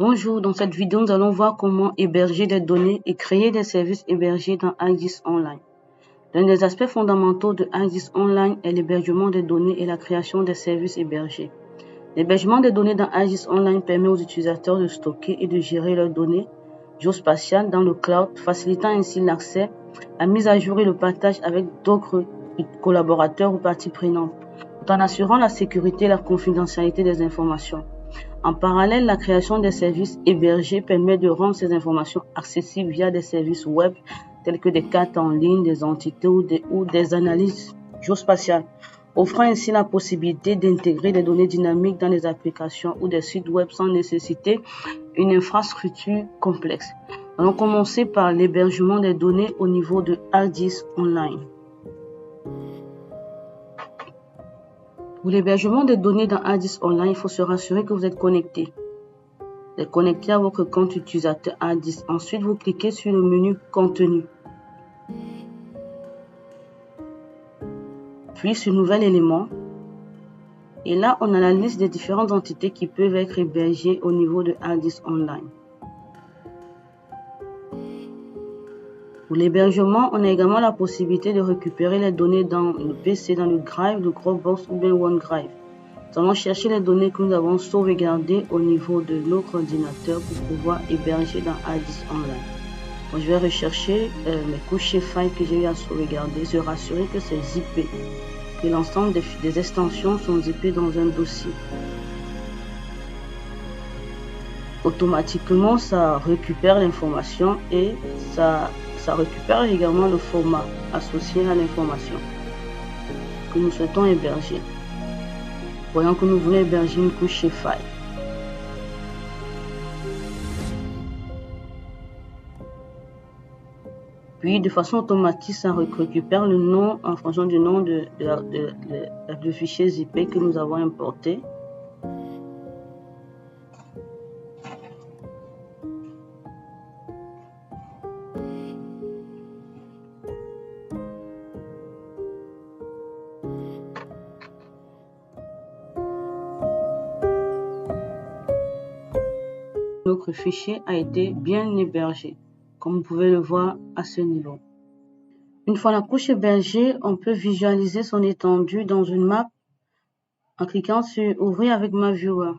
Bonjour, dans cette vidéo, nous allons voir comment héberger des données et créer des services hébergés dans ArcGIS Online. L'un des aspects fondamentaux de ArcGIS Online est l'hébergement des données et la création des services hébergés. L'hébergement des données dans ArcGIS Online permet aux utilisateurs de stocker et de gérer leurs données géospatiales dans le cloud, facilitant ainsi l'accès, la mise à jour et le partage avec d'autres collaborateurs ou parties prenantes, tout en assurant la sécurité et la confidentialité des informations. En parallèle, la création des services hébergés permet de rendre ces informations accessibles via des services web tels que des cartes en ligne, des entités ou des analyses géospatiales, offrant ainsi la possibilité d'intégrer des données dynamiques dans les applications ou des sites web sans nécessiter une infrastructure complexe. Allons commencer par l'hébergement des données au niveau de ArcGIS Online. Pour l'hébergement des données dans ArcGIS Online, il faut se rassurer que vous êtes connecté. Vous êtes connecté à votre compte utilisateur ArcGIS. Ensuite, vous cliquez sur le menu Contenu. Puis sur Nouvel élément. Et là, on a la liste des différentes entités qui peuvent être hébergées au niveau de ArcGIS Online. Pour l'hébergement, on a également la possibilité de récupérer les données dans le PC, dans le Drive, le Dropbox ou bien OneDrive. Nous allons chercher les données que nous avons sauvegardées au niveau de notre ordinateur pour pouvoir héberger dans ArcGIS Online. Moi, je vais rechercher mes couches files que j'ai eu à sauvegarder, se rassurer que c'est zippé, que l'ensemble des extensions sont zippées dans un dossier. Automatiquement, ça récupère l'information et ça récupère également le format associé à l'information que nous souhaitons héberger. Voyons que nous voulons héberger une couche file. Puis, de façon automatique, ça récupère le nom en fonction du nom de fichier zippé que nous avons importé. Notre fichier a été bien hébergé, comme vous pouvez le voir à ce niveau. Une fois la couche hébergée, on peut visualiser son étendue dans une map en cliquant sur Ouvrir avec MapViewer.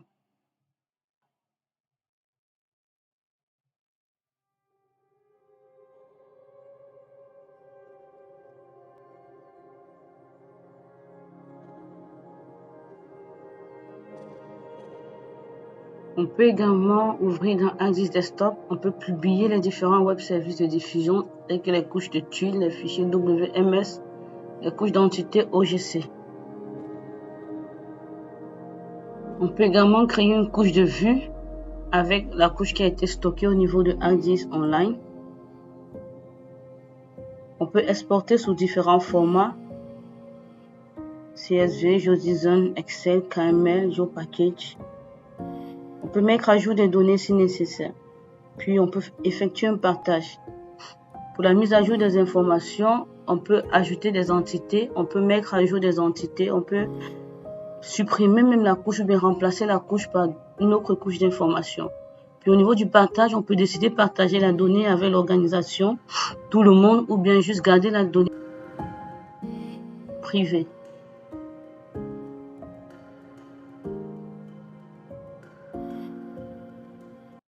On peut également ouvrir dans ArcGIS Desktop. On peut publier les différents web services de diffusion tels que les couches de tuiles, les fichiers WMS, les couches d'entités OGC. On peut également créer une couche de vue avec la couche qui a été stockée au niveau de ArcGIS Online. On peut exporter sous différents formats: CSV, GeoJSON, Excel, KML, GeoPackage. On peut mettre à jour des données si nécessaire. Puis on peut effectuer un partage. Pour la mise à jour des informations, on peut ajouter des entités, on peut mettre à jour des entités, on peut supprimer même la couche ou bien remplacer la couche par une autre couche d'information. Puis au niveau du partage, on peut décider de partager la donnée avec l'organisation, tout le monde, ou bien juste garder la donnée privée.